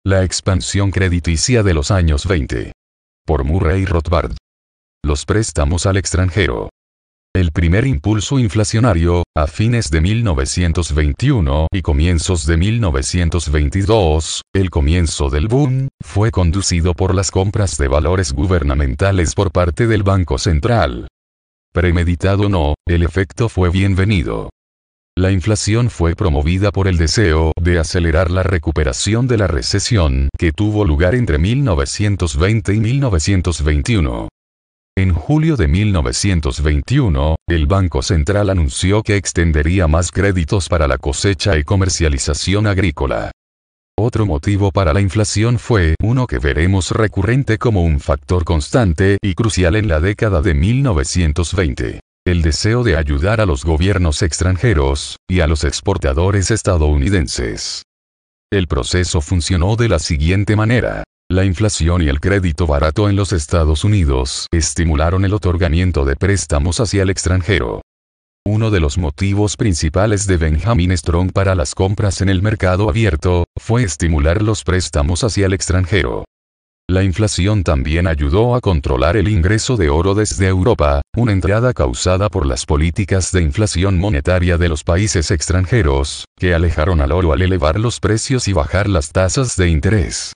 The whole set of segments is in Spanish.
La expansión crediticia de los años 20. Por Murray Rothbard. Los préstamos al extranjero. El primer impulso inflacionario, a fines de 1921 y comienzos de 1922, el comienzo del boom, fue conducido por las compras de valores gubernamentales por parte del Banco Central. Premeditado o no, el efecto fue bienvenido. La inflación fue promovida por el deseo de acelerar la recuperación de la recesión que tuvo lugar entre 1920 y 1921. En julio de 1921, el Banco Central anunció que extendería más créditos para la cosecha y comercialización agrícola. Otro motivo para la inflación fue uno que veremos recurrente como un factor constante y crucial en la década de 1920. El deseo de ayudar a los gobiernos extranjeros y a los exportadores estadounidenses. El proceso funcionó de la siguiente manera. La inflación y el crédito barato en los Estados Unidos estimularon el otorgamiento de préstamos hacia el extranjero. Uno de los motivos principales de Benjamin Strong para las compras en el mercado abierto fue estimular los préstamos hacia el extranjero. La inflación también ayudó a controlar el ingreso de oro desde Europa, una entrada causada por las políticas de inflación monetaria de los países extranjeros, que alejaron al oro al elevar los precios y bajar las tasas de interés.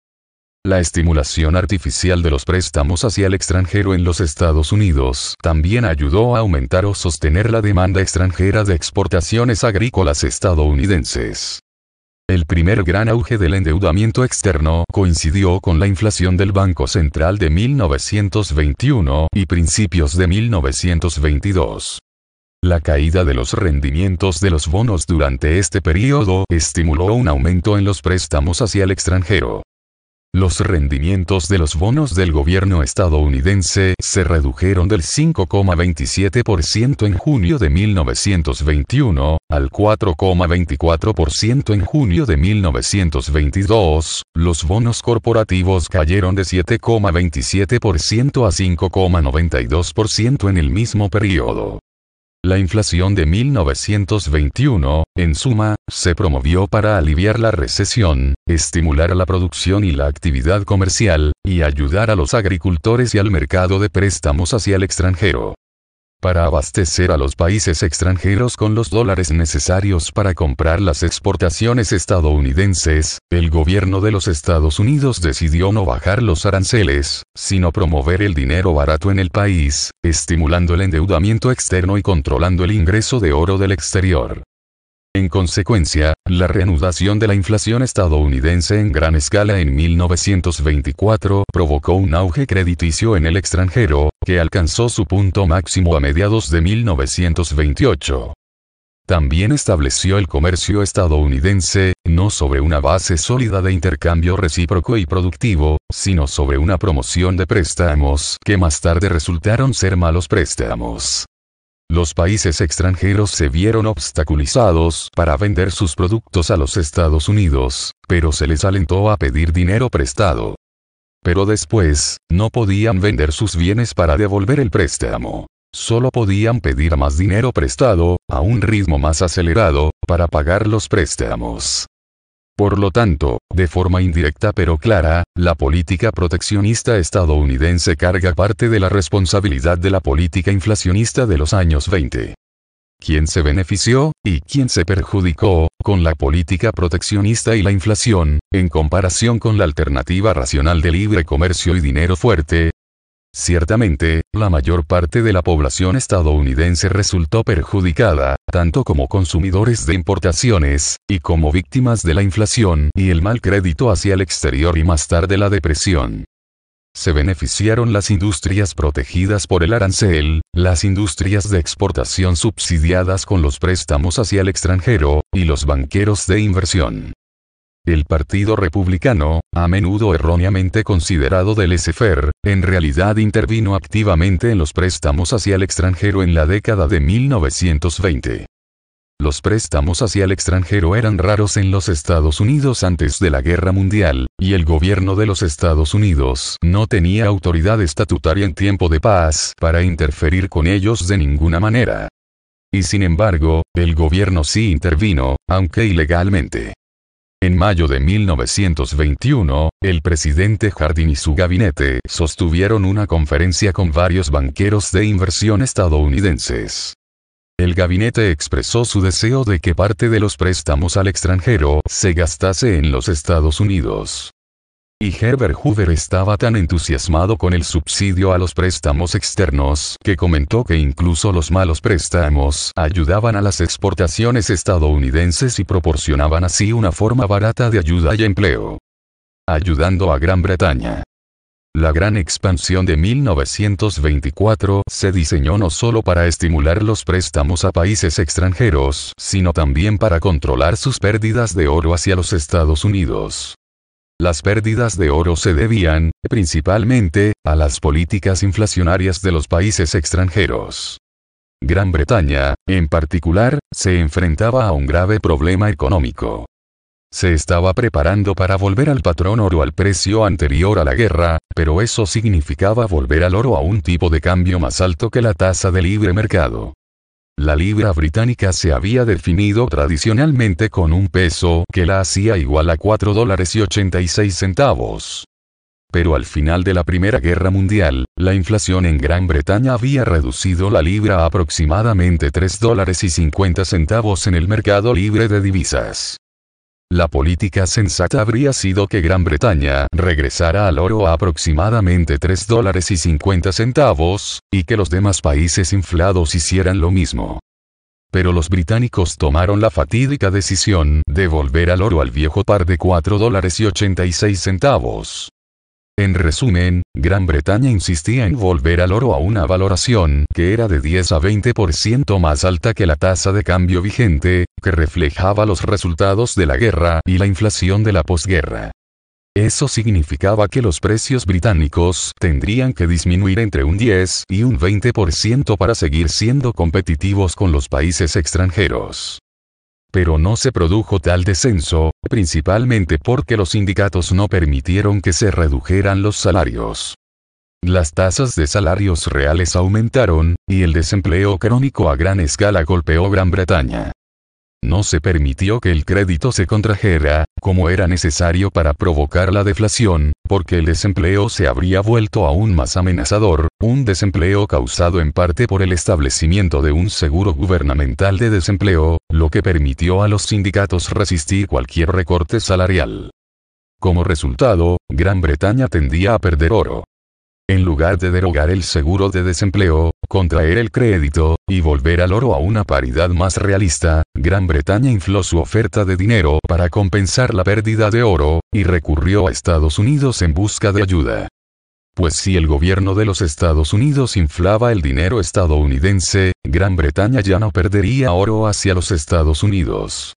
La estimulación artificial de los préstamos hacia el extranjero en los Estados Unidos también ayudó a aumentar o sostener la demanda extranjera de exportaciones agrícolas estadounidenses. El primer gran auge del endeudamiento externo coincidió con la inflación del Banco Central de 1921 y principios de 1922. La caída de los rendimientos de los bonos durante este periodo estimuló un aumento en los préstamos hacia el extranjero. Los rendimientos de los bonos del gobierno estadounidense se redujeron del 5,27% en junio de 1921, al 4,24% en junio de 1922, los bonos corporativos cayeron de 7,27% a 5,92% en el mismo periodo. La inflación de 1921, en suma, se promovió para aliviar la recesión, estimular la producción y la actividad comercial, y ayudar a los agricultores y al mercado de préstamos hacia el extranjero. Para abastecer a los países extranjeros con los dólares necesarios para comprar las exportaciones estadounidenses, el gobierno de los Estados Unidos decidió no bajar los aranceles, sino promover el dinero barato en el país, estimulando el endeudamiento externo y controlando el ingreso de oro del exterior. En consecuencia, la reanudación de la inflación estadounidense en gran escala en 1924 provocó un auge crediticio en el extranjero, que alcanzó su punto máximo a mediados de 1928. También estableció el comercio estadounidense, no sobre una base sólida de intercambio recíproco y productivo, sino sobre una promoción de préstamos que más tarde resultaron ser malos préstamos. Los países extranjeros se vieron obstaculizados para vender sus productos a los Estados Unidos, pero se les alentó a pedir dinero prestado. Pero después, no podían vender sus bienes para devolver el préstamo. Solo podían pedir más dinero prestado, a un ritmo más acelerado, para pagar los préstamos. Por lo tanto, de forma indirecta pero clara, la política proteccionista estadounidense carga parte de la responsabilidad de la política inflacionista de los años 20. ¿Quién se benefició, y quién se perjudicó, con la política proteccionista y la inflación, en comparación con la alternativa racional de libre comercio y dinero fuerte? Ciertamente, la mayor parte de la población estadounidense resultó perjudicada, tanto como consumidores de importaciones, y como víctimas de la inflación y el mal crédito hacia el exterior y más tarde la depresión. Se beneficiaron las industrias protegidas por el arancel, las industrias de exportación subsidiadas con los préstamos hacia el extranjero, y los banqueros de inversión. El Partido Republicano, a menudo erróneamente considerado de laissez-faire, en realidad intervino activamente en los préstamos hacia el extranjero en la década de 1920. Los préstamos hacia el extranjero eran raros en los Estados Unidos antes de la Guerra Mundial, y el gobierno de los Estados Unidos no tenía autoridad estatutaria en tiempo de paz para interferir con ellos de ninguna manera. Y sin embargo, el gobierno sí intervino, aunque ilegalmente. En mayo de 1921, el presidente Harding y su gabinete sostuvieron una conferencia con varios banqueros de inversión estadounidenses. El gabinete expresó su deseo de que parte de los préstamos al extranjero se gastase en los Estados Unidos. Y Herbert Hoover estaba tan entusiasmado con el subsidio a los préstamos externos que comentó que incluso los malos préstamos ayudaban a las exportaciones estadounidenses y proporcionaban así una forma barata de ayuda y empleo, ayudando a Gran Bretaña. La gran expansión de 1924 se diseñó no solo para estimular los préstamos a países extranjeros, sino también para controlar sus pérdidas de oro hacia los Estados Unidos. Las pérdidas de oro se debían, principalmente, a las políticas inflacionarias de los países extranjeros. Gran Bretaña, en particular, se enfrentaba a un grave problema económico. Se estaba preparando para volver al patrón oro al precio anterior a la guerra, pero eso significaba volver al oro a un tipo de cambio más alto que la tasa de libre mercado. La libra británica se había definido tradicionalmente con un peso que la hacía igual a $4.86. Pero al final de la Primera Guerra Mundial, la inflación en Gran Bretaña había reducido la libra a aproximadamente $3.50 en el mercado libre de divisas. La política sensata habría sido que Gran Bretaña regresara al oro a aproximadamente $3.50, y que los demás países inflados hicieran lo mismo. Pero los británicos tomaron la fatídica decisión de volver al oro al viejo par de $4.86. En resumen, Gran Bretaña insistía en volver al oro a una valoración que era de 10 a 20% más alta que la tasa de cambio vigente, que reflejaba los resultados de la guerra y la inflación de la posguerra. Eso significaba que los precios británicos tendrían que disminuir entre un 10 y un 20% para seguir siendo competitivos con los países extranjeros. Pero no se produjo tal descenso, principalmente porque los sindicatos no permitieron que se redujeran los salarios. Las tasas de salarios reales aumentaron, y el desempleo crónico a gran escala golpeó Gran Bretaña. No se permitió que el crédito se contrajera, como era necesario para provocar la deflación, porque el desempleo se habría vuelto aún más amenazador, un desempleo causado en parte por el establecimiento de un seguro gubernamental de desempleo, lo que permitió a los sindicatos resistir cualquier recorte salarial. Como resultado, Gran Bretaña tendía a perder oro. En lugar de derogar el seguro de desempleo, contraer el crédito, y volver al oro a una paridad más realista, Gran Bretaña infló su oferta de dinero para compensar la pérdida de oro, y recurrió a Estados Unidos en busca de ayuda. Pues si el gobierno de los Estados Unidos inflaba el dinero estadounidense, Gran Bretaña ya no perdería oro hacia los Estados Unidos.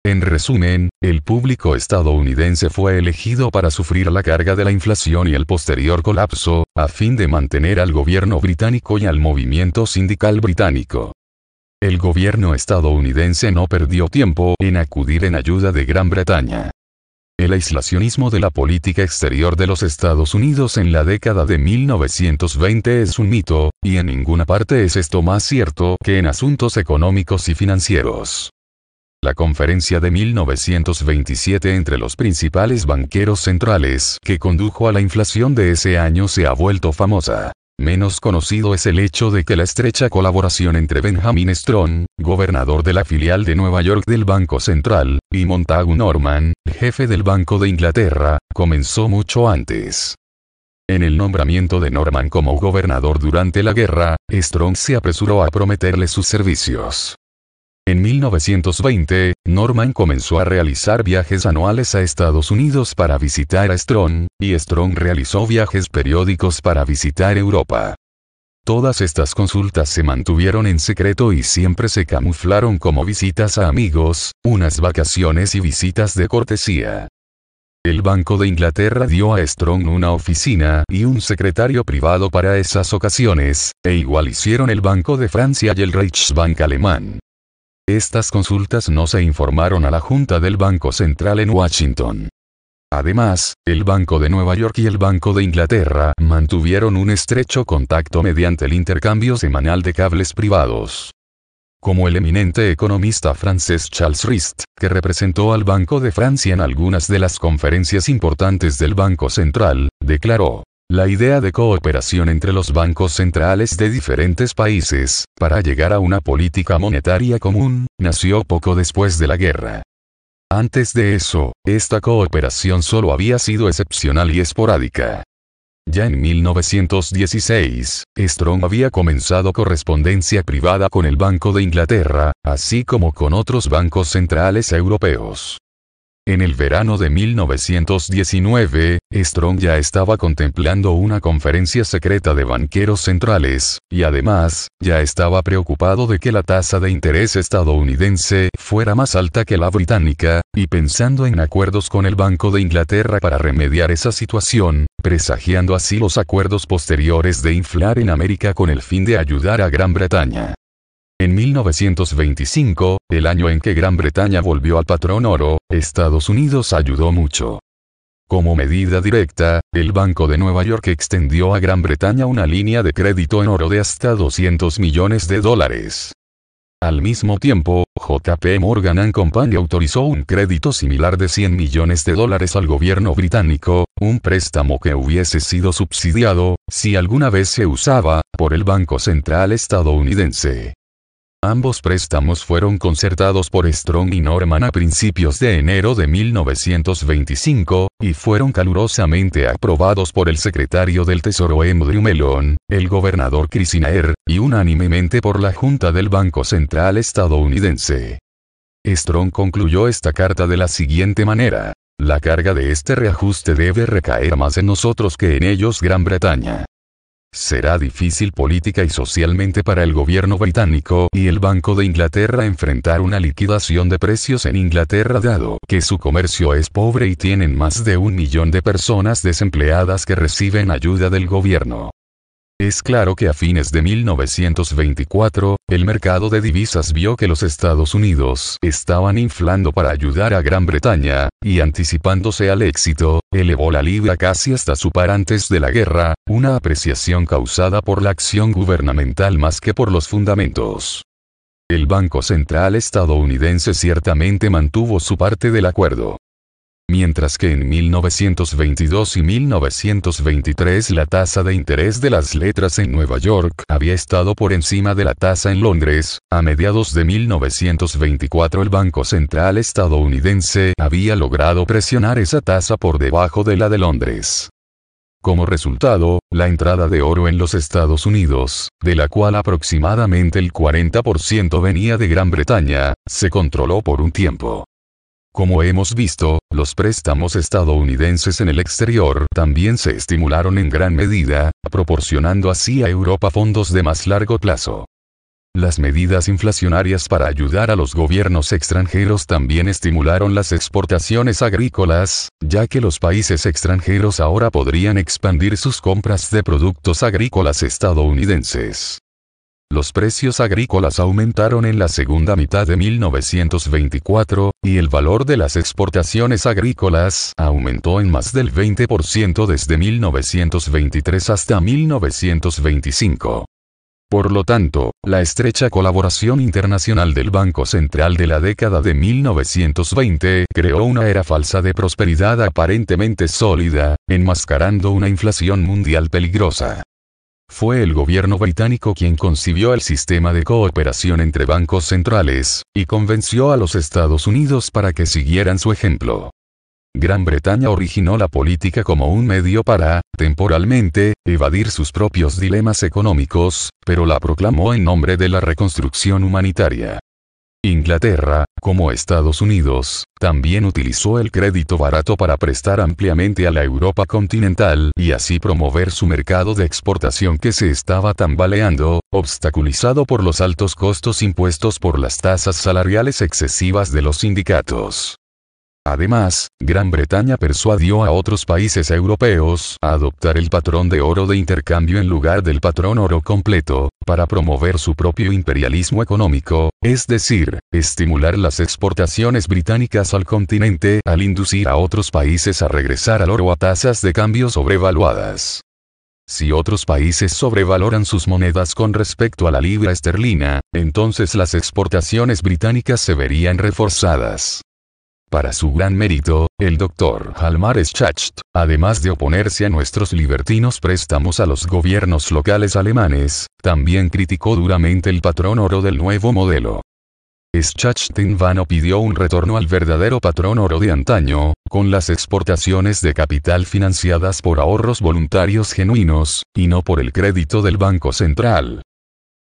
En resumen, el público estadounidense fue elegido para sufrir la carga de la inflación y el posterior colapso, a fin de mantener al gobierno británico y al movimiento sindical británico. El gobierno estadounidense no perdió tiempo en acudir en ayuda de Gran Bretaña. El aislacionismo de la política exterior de los Estados Unidos en la década de 1920 es un mito, y en ninguna parte es esto más cierto que en asuntos económicos y financieros. La conferencia de 1927 entre los principales banqueros centrales que condujo a la inflación de ese año se ha vuelto famosa. Menos conocido es el hecho de que la estrecha colaboración entre Benjamin Strong, gobernador de la filial de Nueva York del Banco Central, y Montagu Norman, jefe del Banco de Inglaterra, comenzó mucho antes. En el nombramiento de Norman como gobernador durante la guerra, Strong se apresuró a prometerle sus servicios. En 1920, Norman comenzó a realizar viajes anuales a Estados Unidos para visitar a Strong, y Strong realizó viajes periódicos para visitar Europa. Todas estas consultas se mantuvieron en secreto y siempre se camuflaron como visitas a amigos, unas vacaciones y visitas de cortesía. El Banco de Inglaterra dio a Strong una oficina y un secretario privado para esas ocasiones, e igual hicieron el Banco de Francia y el Reichsbank alemán. Estas consultas no se informaron a la Junta del Banco Central en Washington. Además, el Banco de Nueva York y el Banco de Inglaterra mantuvieron un estrecho contacto mediante el intercambio semanal de cables privados. Como el eminente economista francés Charles Rist, que representó al Banco de Francia en algunas de las conferencias importantes del Banco Central, declaró: la idea de cooperación entre los bancos centrales de diferentes países, para llegar a una política monetaria común, nació poco después de la guerra. Antes de eso, esta cooperación solo había sido excepcional y esporádica. Ya en 1916, Strong había comenzado correspondencia privada con el Banco de Inglaterra, así como con otros bancos centrales europeos. En el verano de 1919, Strong ya estaba contemplando una conferencia secreta de banqueros centrales, y además, ya estaba preocupado de que la tasa de interés estadounidense fuera más alta que la británica, y pensando en acuerdos con el Banco de Inglaterra para remediar esa situación, presagiando así los acuerdos posteriores de inflar en América con el fin de ayudar a Gran Bretaña. En 1925, el año en que Gran Bretaña volvió al patrón oro, Estados Unidos ayudó mucho. Como medida directa, el Banco de Nueva York extendió a Gran Bretaña una línea de crédito en oro de hasta $200 millones. Al mismo tiempo, JP Morgan & Company autorizó un crédito similar de $100 millones al gobierno británico, un préstamo que hubiese sido subsidiado, si alguna vez se usaba, por el Banco Central estadounidense. Ambos préstamos fueron concertados por Strong y Norman a principios de enero de 1925, y fueron calurosamente aprobados por el secretario del Tesoro Andrew Mellon, el gobernador Chris Nair, y unánimemente por la Junta del Banco Central estadounidense. Strong concluyó esta carta de la siguiente manera: la carga de este reajuste debe recaer más en nosotros que en ellos Gran Bretaña. Será difícil política y socialmente para el gobierno británico y el Banco de Inglaterra enfrentar una liquidación de precios en Inglaterra dado que su comercio es pobre y tienen más de 1 millón de personas desempleadas que reciben ayuda del gobierno. Es claro que a fines de 1924, el mercado de divisas vio que los Estados Unidos estaban inflando para ayudar a Gran Bretaña, y anticipándose al éxito, elevó la libra casi hasta su par antes de la guerra, una apreciación causada por la acción gubernamental más que por los fundamentos. El Banco Central estadounidense ciertamente mantuvo su parte del acuerdo. Mientras que en 1922 y 1923 la tasa de interés de las letras en Nueva York había estado por encima de la tasa en Londres, a mediados de 1924 el Banco Central estadounidense había logrado presionar esa tasa por debajo de la de Londres. Como resultado, la entrada de oro en los Estados Unidos, de la cual aproximadamente el 40% venía de Gran Bretaña, se controló por un tiempo. Como hemos visto, los préstamos estadounidenses en el exterior también se estimularon en gran medida, proporcionando así a Europa fondos de más largo plazo. Las medidas inflacionarias para ayudar a los gobiernos extranjeros también estimularon las exportaciones agrícolas, ya que los países extranjeros ahora podrían expandir sus compras de productos agrícolas estadounidenses. Los precios agrícolas aumentaron en la segunda mitad de 1924, y el valor de las exportaciones agrícolas aumentó en más del 20% desde 1923 hasta 1925. Por lo tanto, la estrecha colaboración internacional del Banco Central de la década de 1920 creó una era falsa de prosperidad aparentemente sólida, enmascarando una inflación mundial peligrosa. Fue el gobierno británico quien concibió el sistema de cooperación entre bancos centrales, y convenció a los Estados Unidos para que siguieran su ejemplo. Gran Bretaña originó la política como un medio para, temporalmente, evadir sus propios dilemas económicos, pero la proclamó en nombre de la reconstrucción humanitaria. Inglaterra, como Estados Unidos, también utilizó el crédito barato para prestar ampliamente a la Europa continental y así promover su mercado de exportación que se estaba tambaleando, obstaculizado por los altos costos impuestos por las tasas salariales excesivas de los sindicatos. Además, Gran Bretaña persuadió a otros países europeos a adoptar el patrón de oro de intercambio en lugar del patrón oro completo, para promover su propio imperialismo económico, es decir, estimular las exportaciones británicas al continente al inducir a otros países a regresar al oro a tasas de cambio sobrevaluadas. Si otros países sobrevaloran sus monedas con respecto a la libra esterlina, entonces las exportaciones británicas se verían reforzadas. Para su gran mérito, el Dr. Hjalmar Schacht, además de oponerse a nuestros libertinos préstamos a los gobiernos locales alemanes, también criticó duramente el patrón oro del nuevo modelo. Schacht en vano pidió un retorno al verdadero patrón oro de antaño, con las exportaciones de capital financiadas por ahorros voluntarios genuinos, y no por el crédito del Banco Central.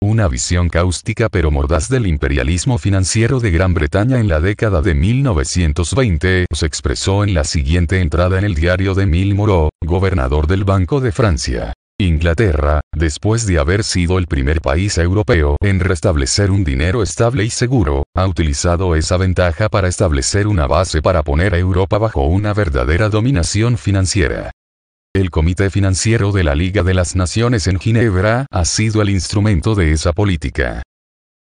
Una visión cáustica pero mordaz del imperialismo financiero de Gran Bretaña en la década de 1920 se expresó en la siguiente entrada en el diario de Emile Moreau, gobernador del Banco de Francia. Inglaterra, después de haber sido el primer país europeo en restablecer un dinero estable y seguro, ha utilizado esa ventaja para establecer una base para poner a Europa bajo una verdadera dominación financiera. El Comité Financiero de la Liga de las Naciones en Ginebra ha sido el instrumento de esa política.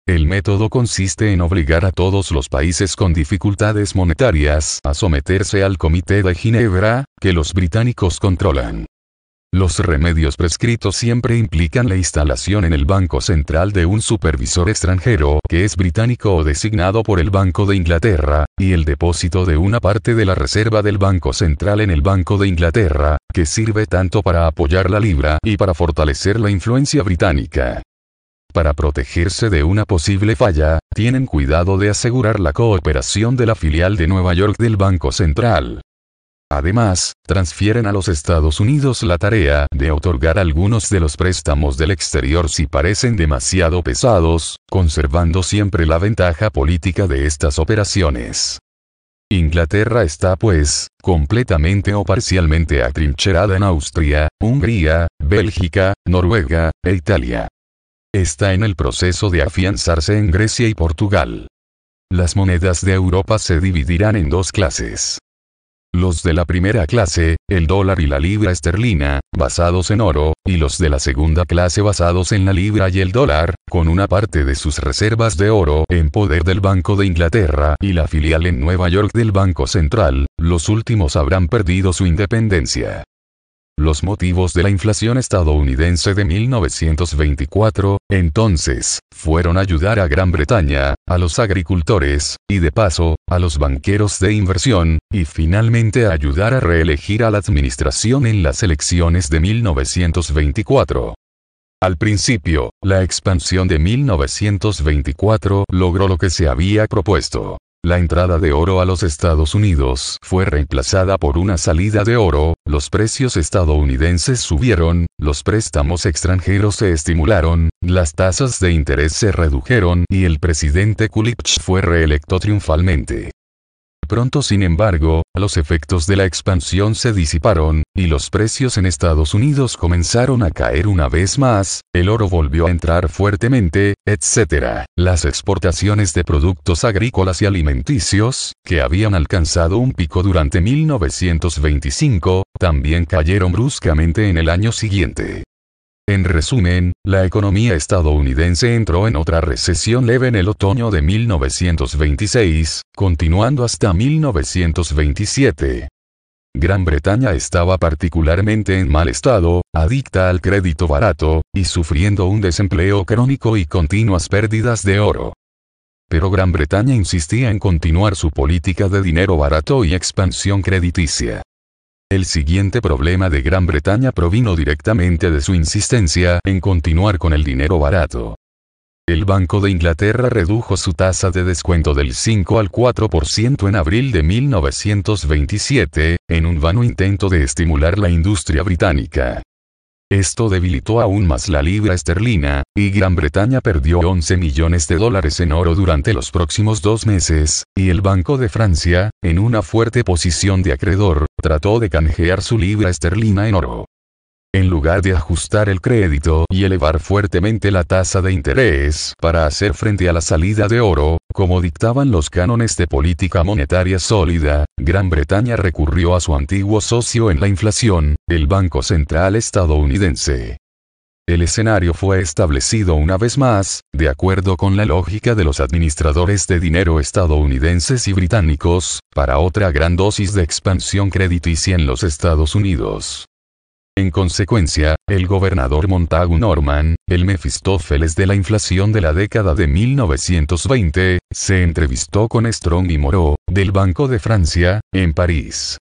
El método consiste en obligar a todos los países con dificultades monetarias a someterse al Comité de Ginebra, que los británicos controlan. Los remedios prescritos siempre implican la instalación en el Banco Central de un supervisor extranjero que es británico o designado por el Banco de Inglaterra, y el depósito de una parte de la reserva del Banco Central en el Banco de Inglaterra, que sirve tanto para apoyar la libra y para fortalecer la influencia británica. Para protegerse de una posible falla, tienen cuidado de asegurar la cooperación de la filial de Nueva York del Banco Central. Además, transfieren a los Estados Unidos la tarea de otorgar algunos de los préstamos del exterior si parecen demasiado pesados, conservando siempre la ventaja política de estas operaciones. Inglaterra está pues, completamente o parcialmente atrincherada en Austria, Hungría, Bélgica, Noruega, e Italia. Está en el proceso de afianzarse en Grecia y Portugal. Las monedas de Europa se dividirán en dos clases. Los de la primera clase, el dólar y la libra esterlina, basados en oro, y los de la segunda clase basados en la libra y el dólar, con una parte de sus reservas de oro en poder del Banco de Inglaterra y la filial en Nueva York del Banco Central, los últimos habrán perdido su independencia. Los motivos de la inflación estadounidense de 1924, entonces, fueron ayudar a Gran Bretaña, a los agricultores, y de paso, a los banqueros de inversión, y finalmente ayudar a reelegir a la administración en las elecciones de 1924. Al principio, la expansión de 1924 logró lo que se había propuesto. La entrada de oro a los Estados Unidos fue reemplazada por una salida de oro, los precios estadounidenses subieron, los préstamos extranjeros se estimularon, las tasas de interés se redujeron y el presidente Coolidge fue reelecto triunfalmente. Pronto, sin embargo, los efectos de la expansión se disiparon, y los precios en Estados Unidos comenzaron a caer una vez más, el oro volvió a entrar fuertemente, etc. Las exportaciones de productos agrícolas y alimenticios, que habían alcanzado un pico durante 1925, también cayeron bruscamente en el año siguiente. En resumen, la economía estadounidense entró en otra recesión leve en el otoño de 1926, continuando hasta 1927. Gran Bretaña estaba particularmente en mal estado, adicta al crédito barato, y sufriendo un desempleo crónico y continuas pérdidas de oro. Pero Gran Bretaña insistía en continuar su política de dinero barato y expansión crediticia. El siguiente problema de Gran Bretaña provino directamente de su insistencia en continuar con el dinero barato. El Banco de Inglaterra redujo su tasa de descuento del 5 al 4% en abril de 1927, en un vano intento de estimular la industria británica. Esto debilitó aún más la libra esterlina, y Gran Bretaña perdió 11 millones de dólares en oro durante los próximos 2 meses, y el Banco de Francia, en una fuerte posición de acreedor, trató de canjear su libra esterlina en oro. En lugar de ajustar el crédito y elevar fuertemente la tasa de interés para hacer frente a la salida de oro, como dictaban los cánones de política monetaria sólida, Gran Bretaña recurrió a su antiguo socio en la inflación, el Banco Central estadounidense. El escenario fue establecido una vez más, de acuerdo con la lógica de los administradores de dinero estadounidenses y británicos, para otra gran dosis de expansión crediticia en los Estados Unidos. En consecuencia, el gobernador Montagu Norman, el Mefistófeles de la inflación de la década de 1920, se entrevistó con Strong y Moreau, del Banco de Francia, en París.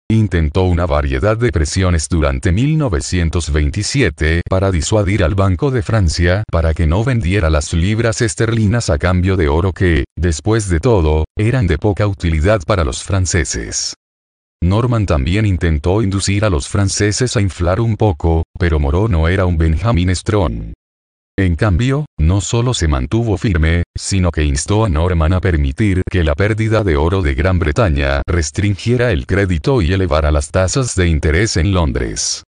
Intentó una variedad de presiones durante 1927 para disuadir al Banco de Francia para que no vendiera las libras esterlinas a cambio de oro que, después de todo, eran de poca utilidad para los franceses. Norman también intentó inducir a los franceses a inflar un poco, pero Moreau no era un Benjamin Strong. En cambio, no solo se mantuvo firme, sino que instó a Norman a permitir que la pérdida de oro de Gran Bretaña restringiera el crédito y elevara las tasas de interés en Londres.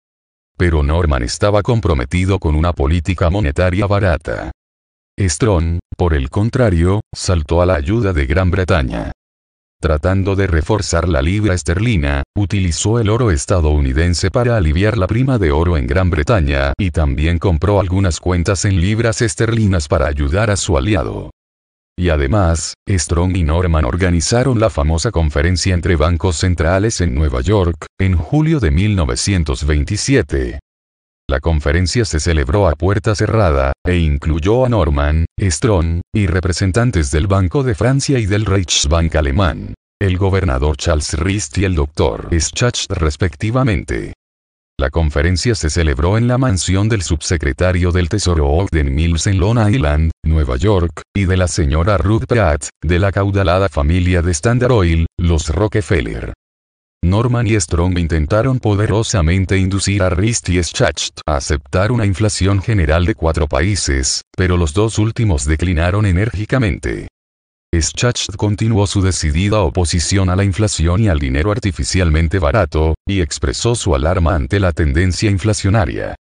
Pero Norman estaba comprometido con una política monetaria barata. Strong, por el contrario, saltó a la ayuda de Gran Bretaña. Tratando de reforzar la libra esterlina, utilizó el oro estadounidense para aliviar la prima de oro en Gran Bretaña y también compró algunas cuentas en libras esterlinas para ayudar a su aliado. Y además, Strong y Norman organizaron la famosa conferencia entre bancos centrales en Nueva York, en julio de 1927. La conferencia se celebró a puerta cerrada, e incluyó a Norman, Strong, y representantes del Banco de Francia y del Reichsbank alemán, el gobernador Charles Rist y el Dr. Schacht respectivamente. La conferencia se celebró en la mansión del subsecretario del Tesoro Ogden Mills en Long Island, Nueva York, y de la señora Ruth Pratt, de la acaudalada familia de Standard Oil, los Rockefeller. Norman y Strong intentaron poderosamente inducir a Rist y Schacht a aceptar una inflación general de 4 países, pero los dos últimos declinaron enérgicamente. Schacht continuó su decidida oposición a la inflación y al dinero artificialmente barato, y expresó su alarma ante la tendencia inflacionaria.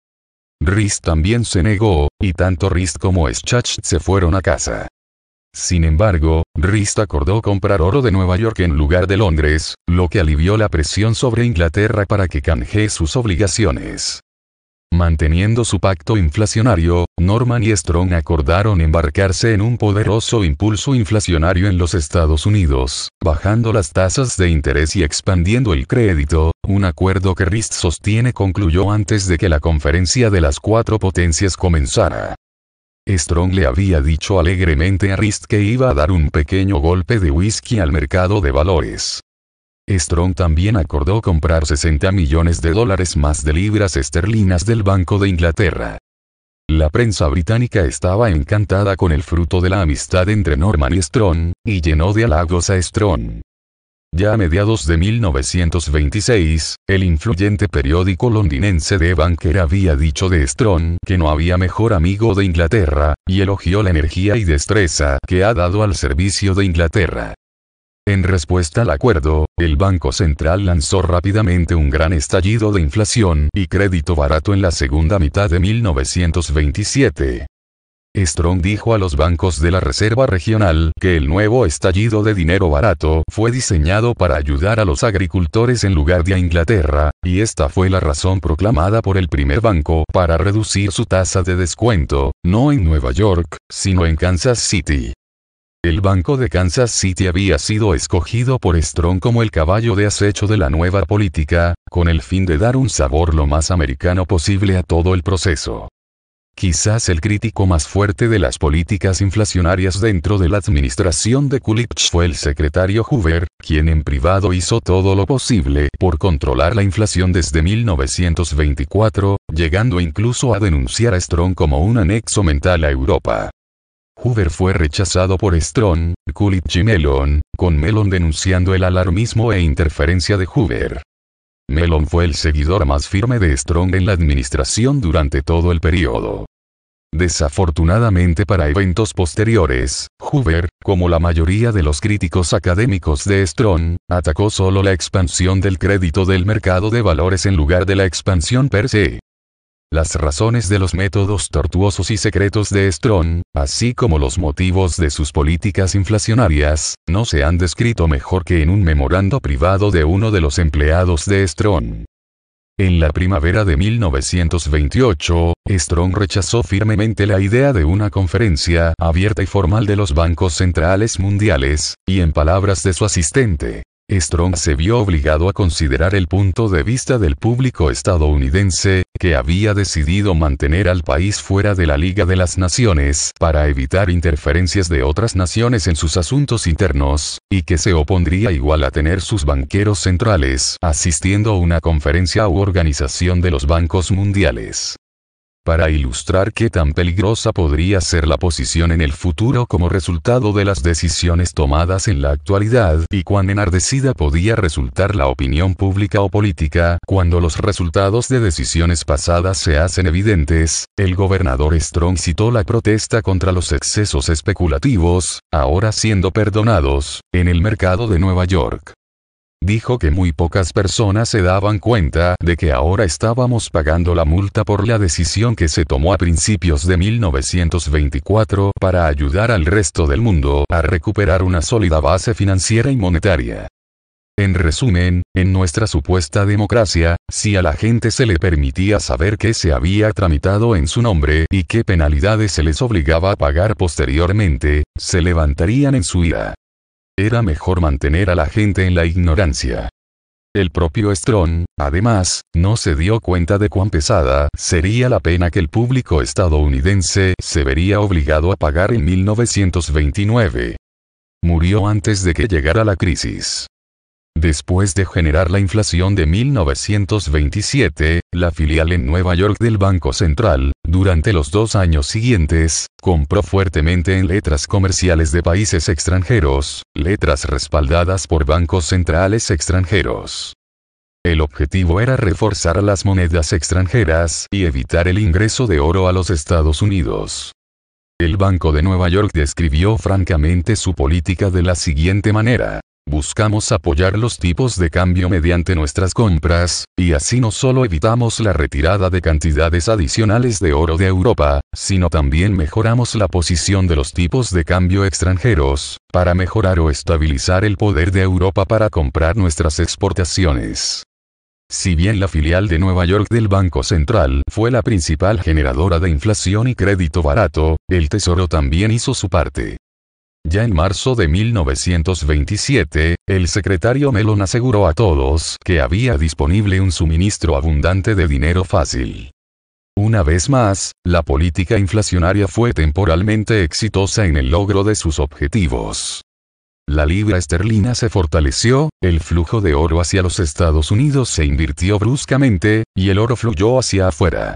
Rist también se negó, y tanto Rist como Schacht se fueron a casa. Sin embargo, Rist acordó comprar oro de Nueva York en lugar de Londres, lo que alivió la presión sobre Inglaterra para que canjee sus obligaciones. Manteniendo su pacto inflacionario, Norman y Strong acordaron embarcarse en un poderoso impulso inflacionario en los Estados Unidos, bajando las tasas de interés y expandiendo el crédito, un acuerdo que Rist sostiene concluyó antes de que la conferencia de las 4 potencias comenzara. Strong le había dicho alegremente a Rist que iba a dar un pequeño golpe de whisky al mercado de valores. Strong también acordó comprar $60 millones más de libras esterlinas del Banco de Inglaterra. La prensa británica estaba encantada con el fruto de la amistad entre Norman y Strong, y llenó de halagos a Strong. Ya a mediados de 1926, el influyente periódico londinense The Banker había dicho de Strong que no había mejor amigo de Inglaterra, y elogió la energía y destreza que ha dado al servicio de Inglaterra. En respuesta al acuerdo, el Banco Central lanzó rápidamente un gran estallido de inflación y crédito barato en la segunda mitad de 1927. Strong dijo a los bancos de la Reserva Regional que el nuevo estallido de dinero barato fue diseñado para ayudar a los agricultores en lugar de a Inglaterra, y esta fue la razón proclamada por el primer banco para reducir su tasa de descuento, no en Nueva York, sino en Kansas City. El Banco de Kansas City había sido escogido por Strong como el caballo de acecho de la nueva política, con el fin de dar un sabor lo más americano posible a todo el proceso. Quizás el crítico más fuerte de las políticas inflacionarias dentro de la administración de Coolidge fue el secretario Hoover, quien en privado hizo todo lo posible por controlar la inflación desde 1924, llegando incluso a denunciar a Strong como un anexo mental a Europa. Hoover fue rechazado por Strong, Coolidge y Mellon, con Mellon denunciando el alarmismo e interferencia de Hoover. Mellon fue el seguidor más firme de Strong en la administración durante todo el periodo. Desafortunadamente para eventos posteriores, Hoover, como la mayoría de los críticos académicos de Strong, atacó solo la expansión del crédito del mercado de valores en lugar de la expansión per se. Las razones de los métodos tortuosos y secretos de Strong, así como los motivos de sus políticas inflacionarias, no se han descrito mejor que en un memorando privado de uno de los empleados de Strong. En la primavera de 1928, Strong rechazó firmemente la idea de una conferencia abierta y formal de los bancos centrales mundiales, y en palabras de su asistente, Strong se vio obligado a considerar el punto de vista del público estadounidense, que había decidido mantener al país fuera de la Liga de las Naciones para evitar interferencias de otras naciones en sus asuntos internos, y que se opondría igual a tener sus banqueros centrales asistiendo a una conferencia u organización de los bancos mundiales. Para ilustrar qué tan peligrosa podría ser la posición en el futuro como resultado de las decisiones tomadas en la actualidad y cuán enardecida podía resultar la opinión pública o política cuando los resultados de decisiones pasadas se hacen evidentes, el gobernador Strong citó la protesta contra los excesos especulativos, ahora siendo perdonados, en el mercado de Nueva York. Dijo que muy pocas personas se daban cuenta de que ahora estábamos pagando la multa por la decisión que se tomó a principios de 1924 para ayudar al resto del mundo a recuperar una sólida base financiera y monetaria. En resumen, en nuestra supuesta democracia, si a la gente se le permitía saber qué se había tramitado en su nombre y qué penalidades se les obligaba a pagar posteriormente, se levantarían en su ira. Era mejor mantener a la gente en la ignorancia. El propio Strong, además, no se dio cuenta de cuán pesada sería la pena que el público estadounidense se vería obligado a pagar en 1929. Murió antes de que llegara la crisis. Después de generar la inflación de 1927, la filial en Nueva York del Banco Central, durante los 2 años siguientes, compró fuertemente en letras comerciales de países extranjeros, letras respaldadas por bancos centrales extranjeros. El objetivo era reforzar las monedas extranjeras y evitar el ingreso de oro a los Estados Unidos. El Banco de Nueva York describió francamente su política de la siguiente manera. Buscamos apoyar los tipos de cambio mediante nuestras compras, y así no solo evitamos la retirada de cantidades adicionales de oro de Europa, sino también mejoramos la posición de los tipos de cambio extranjeros, para mejorar o estabilizar el poder de Europa para comprar nuestras exportaciones. Si bien la filial de Nueva York del Banco Central fue la principal generadora de inflación y crédito barato, el Tesoro también hizo su parte. Ya en marzo de 1927, el secretario Mellon aseguró a todos que había disponible un suministro abundante de dinero fácil. Una vez más, la política inflacionaria fue temporalmente exitosa en el logro de sus objetivos. La libra esterlina se fortaleció, el flujo de oro hacia los Estados Unidos se invirtió bruscamente, y el oro fluyó hacia afuera.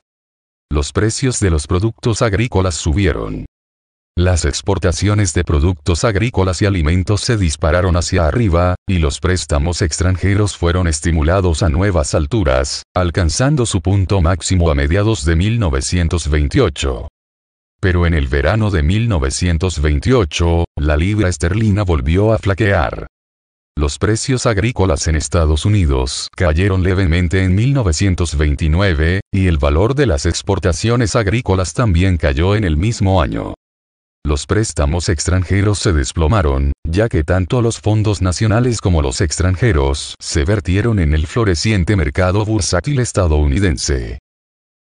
Los precios de los productos agrícolas subieron. Las exportaciones de productos agrícolas y alimentos se dispararon hacia arriba, y los préstamos extranjeros fueron estimulados a nuevas alturas, alcanzando su punto máximo a mediados de 1928. Pero en el verano de 1928, la libra esterlina volvió a flaquear. Los precios agrícolas en Estados Unidos cayeron levemente en 1929, y el valor de las exportaciones agrícolas también cayó en el mismo año. Los préstamos extranjeros se desplomaron, ya que tanto los fondos nacionales como los extranjeros se vertieron en el floreciente mercado bursátil estadounidense.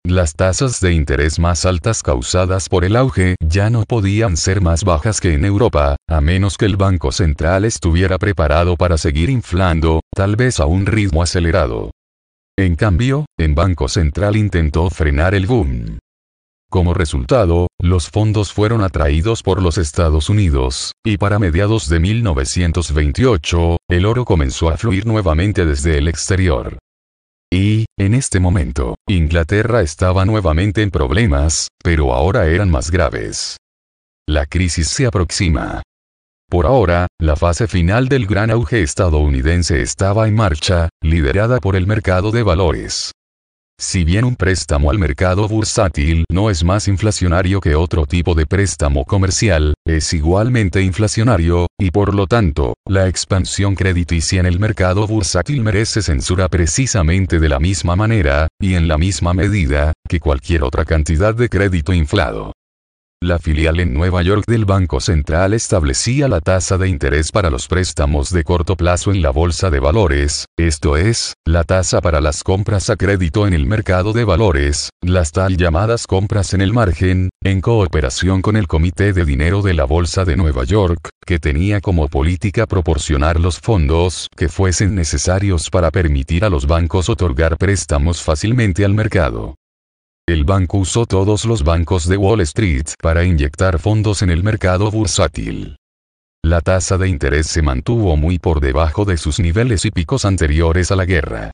Las tasas de interés más altas causadas por el auge ya no podían ser más bajas que en Europa, a menos que el Banco Central estuviera preparado para seguir inflando, tal vez a un ritmo acelerado. En cambio, el Banco Central intentó frenar el boom. Como resultado, los fondos fueron atraídos por los Estados Unidos, y para mediados de 1928, el oro comenzó a fluir nuevamente desde el exterior. Y, en este momento, Inglaterra estaba nuevamente en problemas, pero ahora eran más graves. La crisis se aproxima. Por ahora, la fase final del gran auge estadounidense estaba en marcha, liderada por el mercado de valores. Si bien un préstamo al mercado bursátil no es más inflacionario que otro tipo de préstamo comercial, es igualmente inflacionario, y por lo tanto, la expansión crediticia en el mercado bursátil merece censura precisamente de la misma manera, y en la misma medida, que cualquier otra cantidad de crédito inflado. La filial en Nueva York del Banco Central establecía la tasa de interés para los préstamos de corto plazo en la bolsa de valores, esto es, la tasa para las compras a crédito en el mercado de valores, las tal llamadas compras en el margen, en cooperación con el Comité de Dinero de la Bolsa de Nueva York, que tenía como política proporcionar los fondos que fuesen necesarios para permitir a los bancos otorgar préstamos fácilmente al mercado. El banco usó todos los bancos de Wall Street para inyectar fondos en el mercado bursátil. La tasa de interés se mantuvo muy por debajo de sus niveles y picos anteriores a la guerra.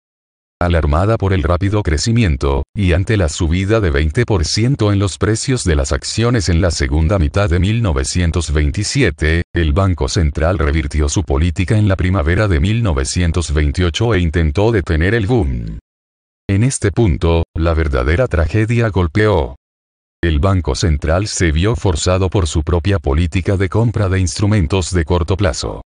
Alarmada por el rápido crecimiento, y ante la subida de 20% en los precios de las acciones en la segunda mitad de 1927, el Banco Central revirtió su política en la primavera de 1928 e intentó detener el boom. En este punto, la verdadera tragedia golpeó. El Banco Central se vio forzado por su propia política de compra de instrumentos de corto plazo.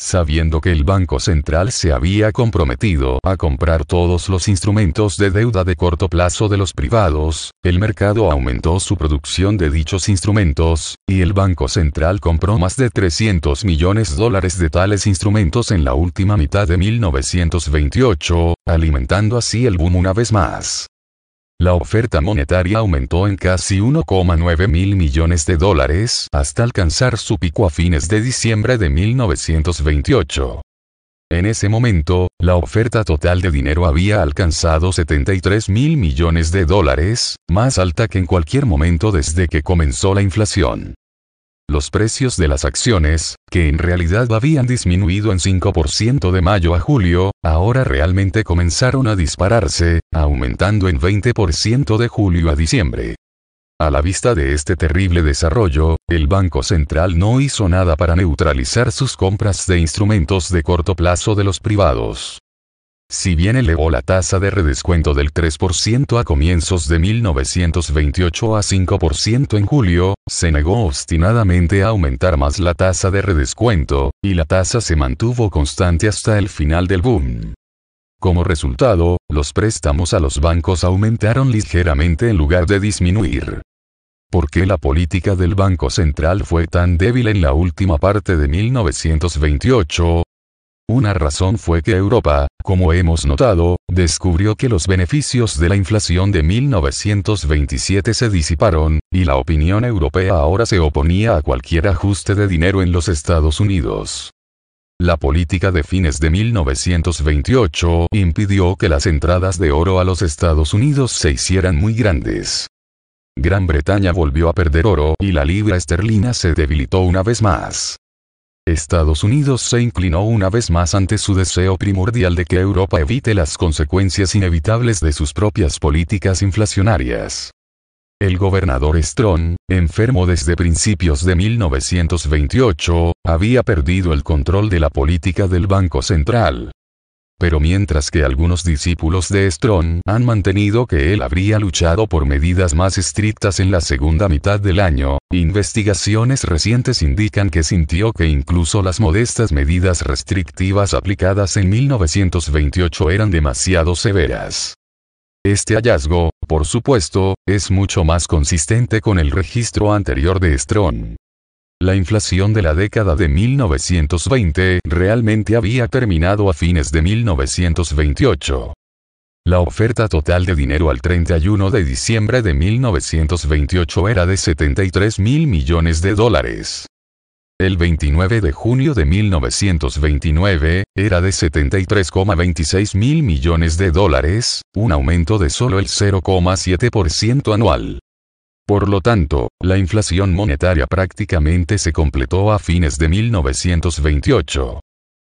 Sabiendo que el Banco Central se había comprometido a comprar todos los instrumentos de deuda de corto plazo de los privados, el mercado aumentó su producción de dichos instrumentos, y el Banco Central compró más de $300 millones de tales instrumentos en la última mitad de 1928, alimentando así el boom una vez más. La oferta monetaria aumentó en casi 1,9 mil millones de dólares hasta alcanzar su pico a fines de diciembre de 1928. En ese momento, la oferta total de dinero había alcanzado 73 mil millones de dólares, más alta que en cualquier momento desde que comenzó la inflación. Los precios de las acciones, que en realidad habían disminuido en 5% de mayo a julio, ahora realmente comenzaron a dispararse, aumentando en 20% de julio a diciembre. A la vista de este terrible desarrollo, el Banco Central no hizo nada para neutralizar sus compras de instrumentos de corto plazo de los privados. Si bien elevó la tasa de redescuento del 3% a comienzos de 1928 a 5% en julio, se negó obstinadamente a aumentar más la tasa de redescuento, y la tasa se mantuvo constante hasta el final del boom. Como resultado, los préstamos a los bancos aumentaron ligeramente en lugar de disminuir. ¿Por qué la política del Banco Central fue tan débil en la última parte de 1928? Una razón fue que Europa, como hemos notado, descubrió que los beneficios de la inflación de 1927 se disiparon, y la opinión europea ahora se oponía a cualquier ajuste de dinero en los Estados Unidos. La política de fines de 1928 impidió que las entradas de oro a los Estados Unidos se hicieran muy grandes. Gran Bretaña volvió a perder oro y la libra esterlina se debilitó una vez más. Estados Unidos se inclinó una vez más ante su deseo primordial de que Europa evite las consecuencias inevitables de sus propias políticas inflacionarias. El gobernador Strong, enfermo desde principios de 1928, había perdido el control de la política del Banco Central. Pero mientras que algunos discípulos de Strong han mantenido que él habría luchado por medidas más estrictas en la segunda mitad del año, investigaciones recientes indican que sintió que incluso las modestas medidas restrictivas aplicadas en 1928 eran demasiado severas. Este hallazgo, por supuesto, es mucho más consistente con el registro anterior de Strong. La inflación de la década de 1920 realmente había terminado a fines de 1928. La oferta total de dinero al 31 de diciembre de 1928 era de 73 mil millones de dólares. El 29 de junio de 1929, era de 73,26 mil millones de dólares, un aumento de solo el 0,7% anual. Por lo tanto, la inflación monetaria prácticamente se completó a fines de 1928.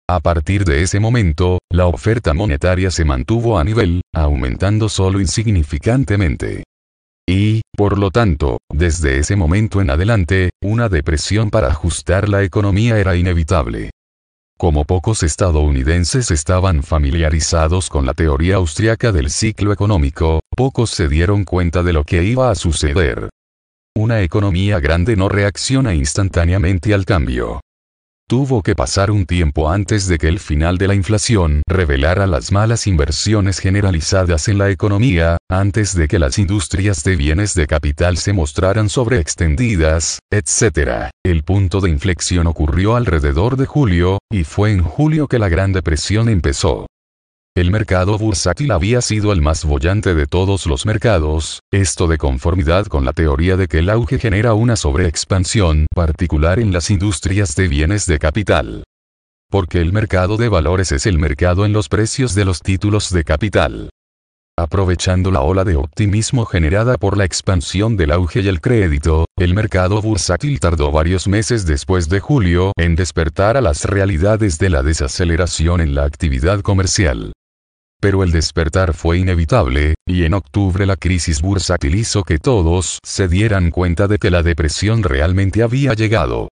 A partir de ese momento, la oferta monetaria se mantuvo a nivel, aumentando solo insignificantemente. Y, por lo tanto, desde ese momento en adelante, una depresión para ajustar la economía era inevitable. Como pocos estadounidenses estaban familiarizados con la teoría austriaca del ciclo económico, pocos se dieron cuenta de lo que iba a suceder. Una economía grande no reacciona instantáneamente al cambio. Tuvo que pasar un tiempo antes de que el final de la inflación revelara las malas inversiones generalizadas en la economía, antes de que las industrias de bienes de capital se mostraran sobreextendidas, etc. El punto de inflexión ocurrió alrededor de julio, y fue en julio que la Gran Depresión empezó. El mercado bursátil había sido el más boyante de todos los mercados, esto de conformidad con la teoría de que el auge genera una sobreexpansión particular en las industrias de bienes de capital. Porque el mercado de valores es el mercado en los precios de los títulos de capital. Aprovechando la ola de optimismo generada por la expansión del auge y el crédito, el mercado bursátil tardó varios meses después de julio en despertar a las realidades de la desaceleración en la actividad comercial. Pero el despertar fue inevitable, y en octubre la crisis bursátil hizo que todos se dieran cuenta de que la depresión realmente había llegado.